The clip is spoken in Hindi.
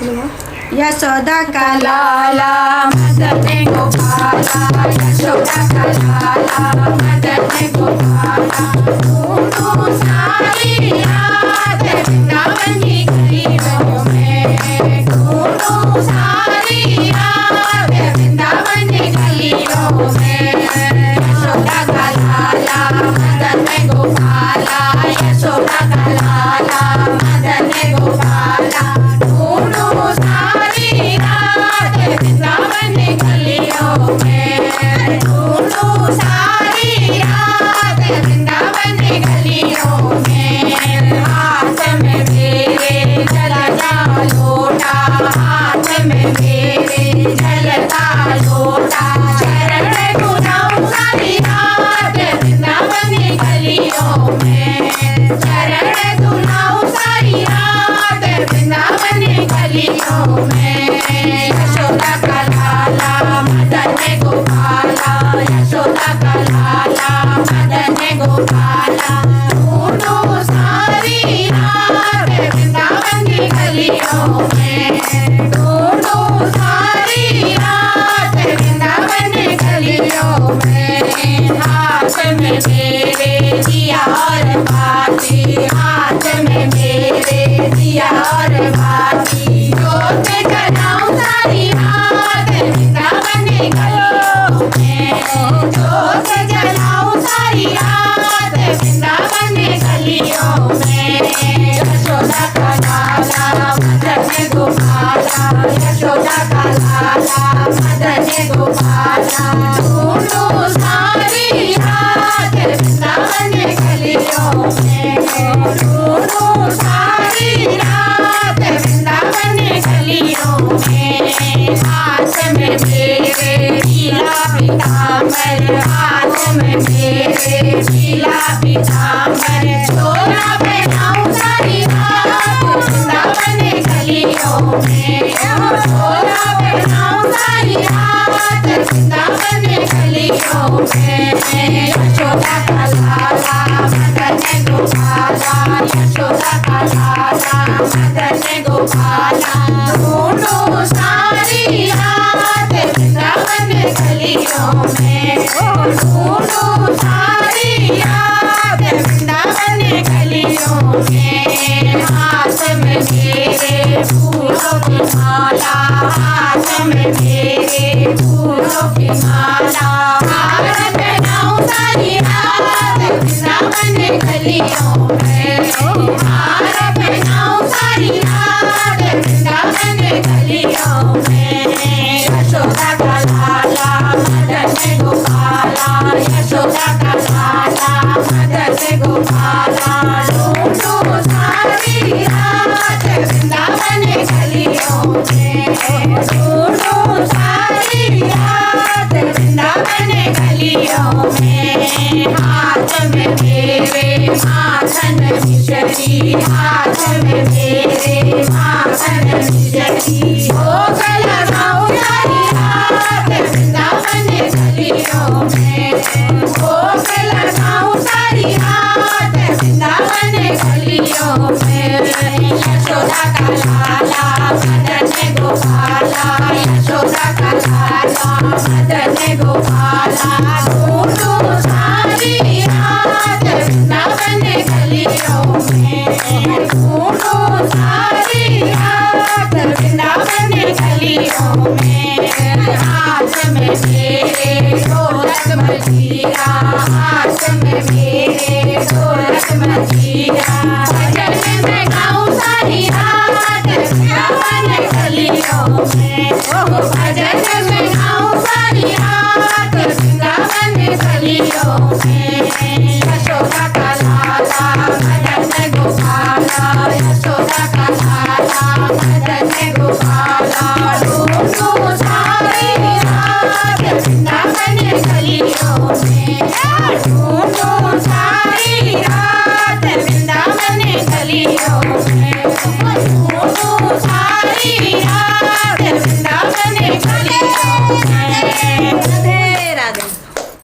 यशोदा का लाला मदन गोपाला, यशोदा का लाला मदन गोपाला, दोनों सारी रात वृंदावन की गलियों में, दोनों सारी रात वृंदावन की गलियों में। यशोदा का लाला मदन गोपाला, यशोदा का लाला मदन गोपाला, दोनों सारी रात वृंदावन की गलियों में, दोनों सारी रात वृंदावन की गलियों में। हाथ में मेरे जलता लोटा, हाथ में मेरे जलता लोटा, चरण धुलाऊं सारी रात वृंदावन की गलियों में, चरण धुलाऊं सारी रात वृंदावन की गलियों में। यशोदा का लाला मदन गोपाला, यशोदा का लाला मदन गोपाला, दोनों सारी रात वृंदावन की गलियों में, दोनों सारी रात वृंदावन की गलियों में। हाथ में मेरे दिया और बाती, हाथ में मेरे दिया और बाती, जोत जलाऊं सारी रात वृंदावन की गलियों में, जोत जलाऊं सारी रात वृंदावन की गलियों में। यशोदा का लाला मदन गोपाला, यशोदा का लाला मदन गोपाला, दोनों सारी रात वृंदावन की गलियों में, दोनों सारी रात वृंदावन की गलियों में। हाथ में मेरे पीला पीतांबर, हाथ में मेरे पीला पीतांबर, चोला पहनाऊं सारी रात वृंदावन की गलियों में, चोला पहनाऊं सारी रात वृंदावन की गलियों में। यशोदा का लाला मदन गोपाला, यशोदा का लाला मदन गोपाला, दोनों सारी रात वृंदावन की गलियों में, दोनों सारी रात वृंदावन की गलियों में। हाथ में मेरे फूलों की माला, हाथ में मेरे फूलों की माला, हार पहनाऊं सारी रात वृंदावन की गलियों में, हार पहनाऊं सारी रात वृंदावन की गलियों में। यशोदा का लाला मदन गोपाला, यशोदा का लाला मदन गोपाला, दोनों सारी रात वृंदावन की गलियों में, दोनों सारी रात वृंदावन की गलियों में। हाथ में मेरे माखन मिश्री, हाथ में मेरे माखन मिश्री,